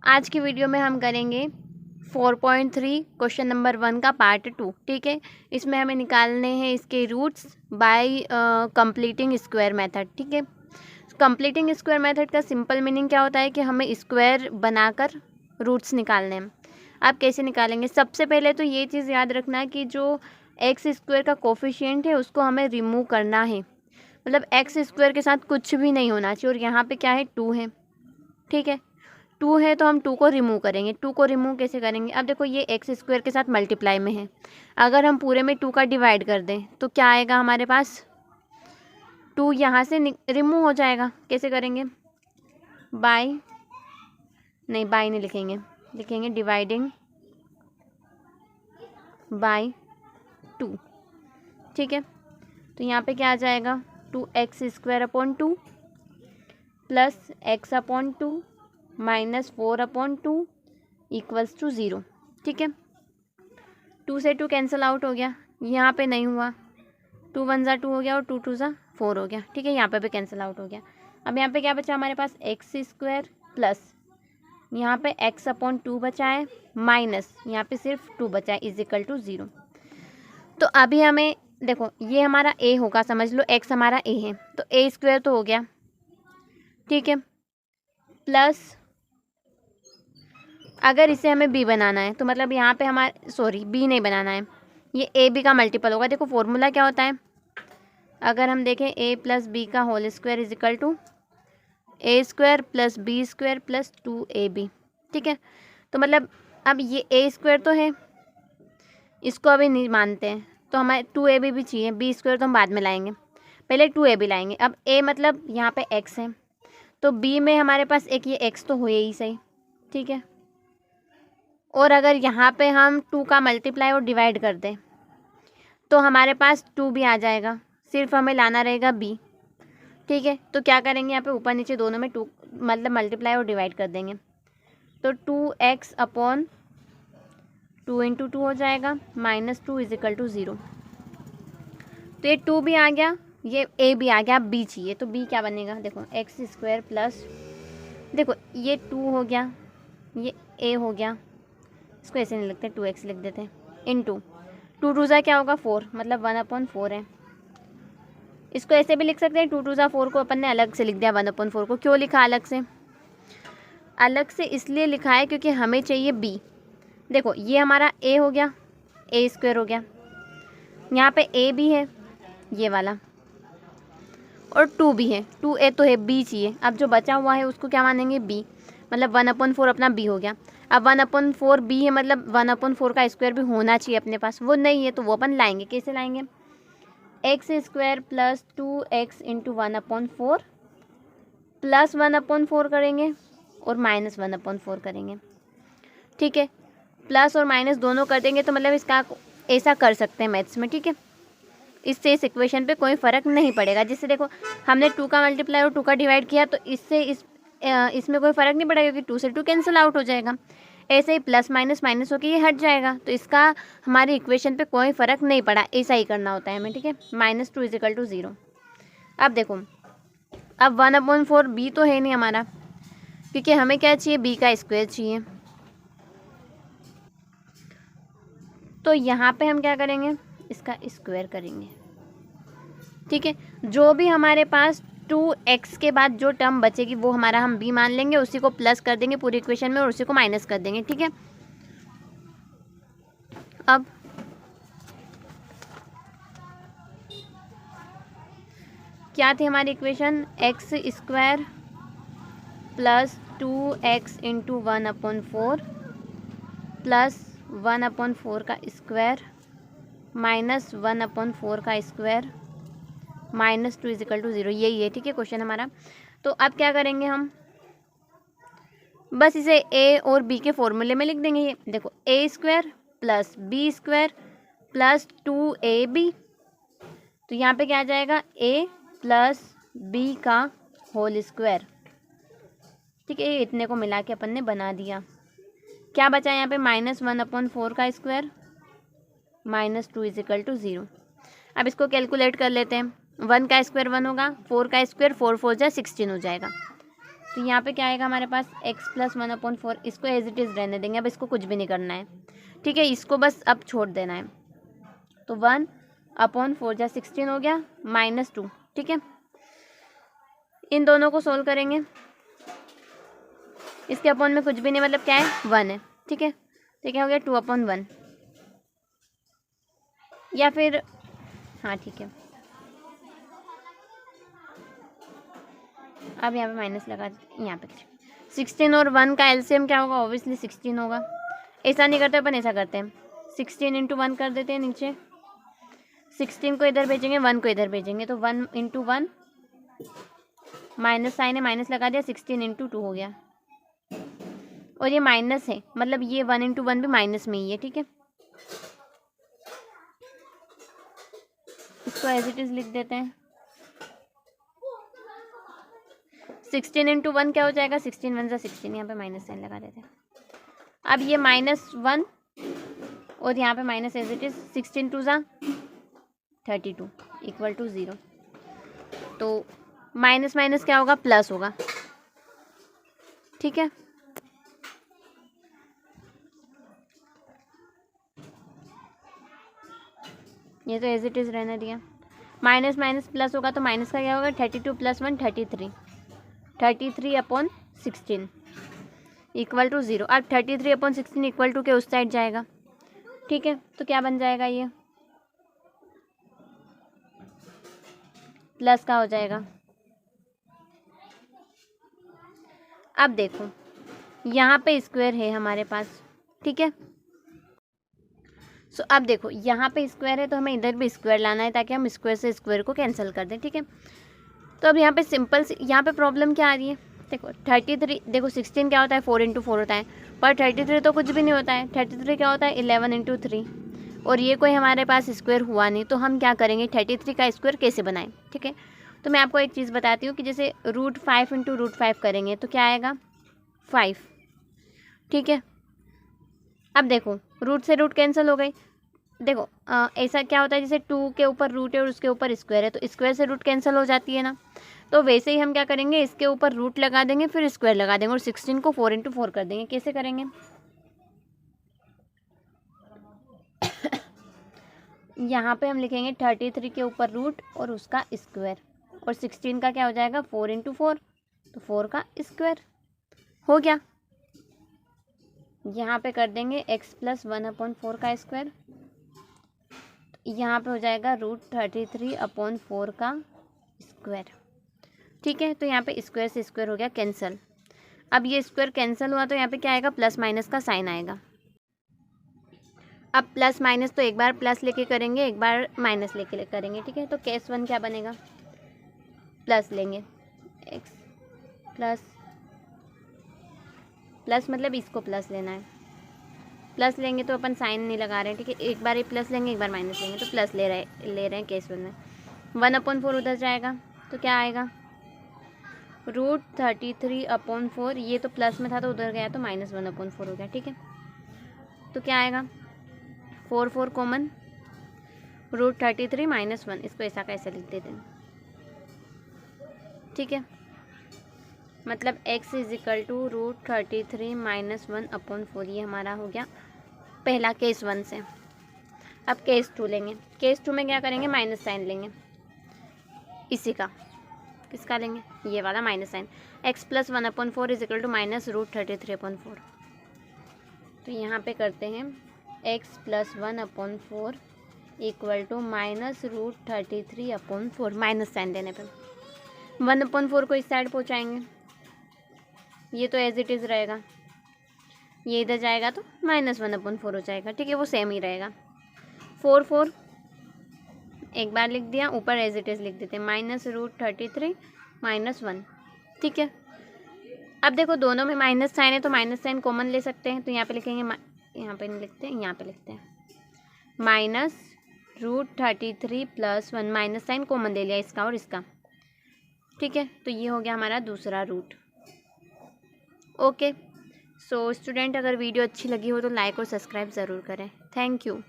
आज की वीडियो में हम करेंगे 4.3 क्वेश्चन नंबर 1 का पार्ट 2। ठीक है, इसमें हमें निकालने हैं इसके roots by completing square method. ठीक है, कंप्लीटिंग स्क्वायर मेथड का सिंपल मीनिंग क्या होता है कि हमें स्क्वायर बनाकर रूट्स निकालने हैं। आप कैसे निकालेंगे? सबसे पहले तो ये चीज़ याद रखना है कि जो एक्स स्क्वायर का कोफिशिएंट है उसको हमें रिमूव करना है। मतलब एक्स स्क्वायर के साथ कुछ भी नहीं होना चाहिए। और यहाँ पे क्या है? 2 है। ठीक है, 2 है तो हम 2 को रिमूव करेंगे। 2 को रिमूव कैसे करेंगे? अब देखो, ये एक्स स्क्वायर के साथ मल्टीप्लाई में है। अगर हम पूरे में 2 का डिवाइड कर दें तो क्या आएगा हमारे पास? 2 यहाँ से रिमूव हो जाएगा। कैसे करेंगे? बाय नहीं लिखेंगे, लिखेंगे डिवाइडिंग बाय 2। ठीक है, तो यहाँ पे क्या आ जाएगा? 2x square upon 2 plus x upon 2 minus 4 upon 2 equals to 0। ठीक है, 2 से 2 कैंसिल आउट हो गया, यहाँ पे नहीं हुआ। 2 1 ज़ा 2 हो गया और 2 2 ज़ा 4 हो गया। ठीक है, यहाँ पे भी कैंसिल आउट हो गया। अब यहाँ पे क्या बचा हमारे पास? एक्स स्क्वायर प्लस यहाँ पे x अपॉन 2 बचा है माइनस यहाँ पे सिर्फ 2 बचा है इज इक्वल टू 0। तो अभी हमें देखो, ये हमारा a होगा, समझ लो x हमारा a है, तो a स्क्वायर तो हो गया। ठीक है, प्लस अगर इसे हमें b बनाना है तो मतलब यहाँ पे हमारे b नहीं बनाना है, ये ए बी का मल्टीपल होगा। देखो फॉर्मूला क्या होता है, अगर हम देखें a प्लस बी का whole square is equal to A square plus B square plus 2ab। ठीक है, तो मतलब अब ये a स्क्वायर तो है, इसको अभी नहीं मानते हैं, तो हमें 2ab भी चाहिए। बी स्क्वायर तो हम बाद में लाएंगे, पहले 2ab लाएंगे। अब a मतलब यहाँ पे x है, तो b में हमारे पास एक ये x तो हुए ही सही। ठीक है, और अगर यहाँ पे हम 2 का मल्टीप्लाई और डिवाइड कर दें तो हमारे पास 2 भी आ जाएगा, सिर्फ हमें लाना रहेगा b। ठीक है, तो क्या करेंगे, यहाँ पे ऊपर नीचे दोनों में 2 मतलब मल्टीप्लाई और डिवाइड कर देंगे, तो 2x अपॉन 2 इंटू 2 हो जाएगा माइनस 2 इज इक्वल टू 0। तो ये 2 भी आ गया, ये a भी आ गया, b चाहिए, तो b क्या बनेगा? देखो एक्स स्क्वायर प्लस, देखो ये 2 हो गया, ये a हो गया, इसको ऐसे नहीं लिखते, 2x लिख देते हैं, इंटू 2 2 ज़ा क्या होगा 4, मतलब 1/4 है। इसको ऐसे भी लिख सकते हैं, 2 2 ज़ा 4 को अपन ने अलग से लिख दिया 1/4 को। क्यों लिखा अलग से? अलग से इसलिए लिखा है क्योंकि हमें चाहिए b। देखो ये हमारा a हो गया, a स्क्वायर हो गया, यहाँ पे a भी है ये वाला, और 2 भी है, 2a तो है, b चाहिए। अब जो बचा हुआ है उसको क्या मानेंगे? b, मतलब 1/4 अपना b हो गया। अब 1/4 b है, मतलब 1/4 का स्क्वायर भी होना चाहिए अपने पास, वो नहीं है तो वो अपन लाएंगे। कैसे लाएंगे? X square plus 2x into 1/4 plus 1/4 करेंगे और माइनस 1/4 करेंगे। ठीक है, प्लस और माइनस दोनों कर देंगे तो मतलब इसका ऐसा कर सकते हैं मैथ्स में। ठीक है, इससे इस इक्वेशन पे कोई फ़र्क नहीं पड़ेगा। जिससे देखो हमने 2 का मल्टीप्लाई और 2 का डिवाइड किया तो इससे इसमें कोई फ़र्क नहीं पड़ेगा क्योंकि 2 से 2 कैंसिल आउट हो जाएगा। ऐसे ही प्लस माइनस माइनस होकर ये हट जाएगा, तो इसका हमारी इक्वेशन पे कोई फ़र्क नहीं पड़ा। ऐसा ही करना होता है हमें। ठीक है, -2 इज इक्वल टू 0। अब देखो, अब 1/4 b तो है नहीं हमारा, क्योंकि हमें क्या चाहिए? b का स्क्वायर चाहिए। तो यहाँ पे हम क्या करेंगे? इसका स्क्वायर करेंगे। ठीक है, जो भी हमारे पास 2x के बाद जो टर्म बचेगी वो हमारा हम b मान लेंगे, उसी को प्लस कर देंगे पूरी इक्वेशन में और उसी को माइनस कर देंगे। ठीक है, अब क्या थी हमारी equation? X square plus 2x into 1/4 plus 1/4 का स्क्वायर माइनस 1/4 का स्क्वायर -2 इज इक्वल टू 0। यही है। ठीक है, क्वेश्चन हमारा। तो अब क्या करेंगे हम? बस इसे a और b के फॉर्मूले में लिख देंगे। ये देखो, a square plus b square plus 2ab, तो यहाँ पे क्या आ जाएगा? a प्लस b का होल स्क्वायर। ठीक है, इतने को मिला के अपन ने बना दिया। क्या बचा यहाँ पे? -1/4 का स्क्वायर -2 इज इक्वल टू 0। अब इसको कैलकुलेट कर लेते हैं। 1 का स्क्वायर 1 होगा, 4 का स्क्वायर 4 4 जा 16 हो जाएगा। तो यहाँ पे क्या आएगा हमारे पास x प्लस 1/4, इसको एज इट इज़ रहने देंगे, अब इसको कुछ भी नहीं करना है, ठीक है, इसको बस अब छोड़ देना है। तो 1/4 जा 16 हो गया, -2, ठीक है। इन दोनों को सोल्व करेंगे, इसके अपॉन में कुछ भी नहीं, मतलब क्या है 1 है, ठीक है। तो क्या हो गया 2/1, या फिर हाँ ठीक है, अब यहाँ पे माइनस लगा, यहाँ पे 16 और 1 का एलसीएम क्या होगा, ऑब्वियसली 16 होगा। ऐसा नहीं करते अपन, ऐसा करते हैं 16 × 1 कर देते हैं नीचे, 16 को इधर भेजेंगे, 1 को इधर भेजेंगे, तो 1 × 1, माइनस साइन है, माइनस लगा दिया, 16 × 2 हो गया, और ये माइनस है, मतलब ये 1 × 1 भी माइनस में ही है, ठीक है। इसको एज इट इज़ लिख देते हैं, 16 × 1 क्या हो जाएगा, 16 × 1 = 16, यहाँ पे माइनस साइन लगा देते हैं। अब ये -1 और यहाँ पे माइनस एज इट इज़, 16 × 2 = 32 = 0। तो माइनस माइनस क्या होगा, प्लस होगा, ठीक है। ये तो एज इट इज़ रहने दिया, माइनस माइनस प्लस होगा, तो माइनस का क्या होगा, 32 + 1 33, 33/16 = 0। अब 33/16 = के उस साइड जाएगा, ठीक है। तो क्या बन जाएगा, ये प्लस का हो जाएगा। अब देखो यहाँ पे स्क्वायर है हमारे पास, ठीक है। सो अब देखो यहाँ पे स्क्वायर है, तो हमें इधर भी स्क्वायर लाना है, ताकि हम स्क्वायर से स्क्वायर को कैंसिल कर दें, ठीक है। तो अब यहाँ पे सिंपल, यहाँ पे प्रॉब्लम क्या आ रही है, देखो 33, देखो 16 क्या होता है, 4 × 4 होता है, पर 33 तो कुछ भी नहीं होता है, 33 क्या होता है, 11 × 3, और ये कोई हमारे पास स्क्वायर हुआ नहीं, तो हम क्या करेंगे, 33 का स्क्वायर कैसे बनाएं, ठीक है। तो मैं आपको एक चीज़ बताती हूँ कि जैसे √5 × √5 करेंगे तो क्या आएगा, 5, ठीक है। अब देखो रूट से रूट कैंसिल हो गई, देखो ऐसा क्या होता है, जैसे 2 के ऊपर रूट है और उसके ऊपर स्क्वायर है, तो स्क्वायर से रूट कैंसिल हो जाती है ना, तो वैसे ही हम क्या करेंगे, इसके ऊपर रूट लगा देंगे, फिर स्क्वायर लगा देंगे, और 16 को 4 × 4 कर देंगे। कैसे करेंगे, यहाँ पे हम लिखेंगे 33 के ऊपर रूट और उसका स्क्वायर, और 16 का क्या हो जाएगा, 4 × 4, तो 4 का स्क्वायर हो गया। यहाँ पे कर देंगे x + 1/4 का स्क्वायर, यहाँ पे हो जाएगा √33/4 का स्क्वायर, ठीक है। तो यहाँ पे स्क्वायर से स्क्वायर हो गया कैंसिल। अब ये स्क्वायर कैंसिल हुआ, तो यहाँ पे क्या आएगा, प्लस माइनस का साइन आएगा। अब प्लस माइनस तो एक बार प्लस लेके करेंगे, एक बार माइनस लेके करेंगे, ठीक है। तो केस 1 क्या बनेगा, प्लस लेंगे, x प्लस मतलब इसको प्लस लेना है, प्लस लेंगे तो अपन साइन नहीं लगा रहे हैं, ठीक है। एक बार ही प्लस लेंगे, एक बार माइनस लेंगे, तो प्लस ले रहे हैं केस 1 में। 1/4 उधर जाएगा, तो क्या आएगा, √33/4, ये तो प्लस में था तो उधर गया, तो -1/4 हो गया, ठीक है। तो क्या आएगा, 4 कॉमन, √33 - 1, इसको ऐसा कैसे लिख देते हैं, ठीक है। मतलब x = √33 - 1/4, ये हमारा हो गया पहला केस 1 से। अब केस 2 लेंगे, केस 2 में क्या करेंगे, माइनस साइन लेंगे, इसी का, किसका लेंगे, ये वाला माइनस साइन, x + 1/4 = -√33/4। तो यहाँ पे करते हैं x + 1/4 = -√33/4, माइनस साइन देने पे 1/4 को इस साइड पहुँचाएंगे, ये तो एज इट इज़ रहेगा, ये इधर जाएगा तो -1/4 हो जाएगा, ठीक है, वो सेम ही रहेगा। 4 एक बार लिख दिया, ऊपर एज इट इज़ लिख देते हैं, -√33 - 1, ठीक है। अब देखो दोनों में माइनस साइन है, तो माइनस साइन कॉमन ले सकते हैं, तो यहाँ पे लिखेंगे, यहाँ पे नहीं लिखते, यहाँ पे लिखते हैं -√33 + 1, माइनस साइन कॉमन ले लिया इसका और इसका, ठीक है। तो ये हो गया हमारा दूसरा रूट। ओके, सो स्टूडेंट, अगर वीडियो अच्छी लगी हो तो लाइक और सब्सक्राइब ज़रूर करें। Thank you.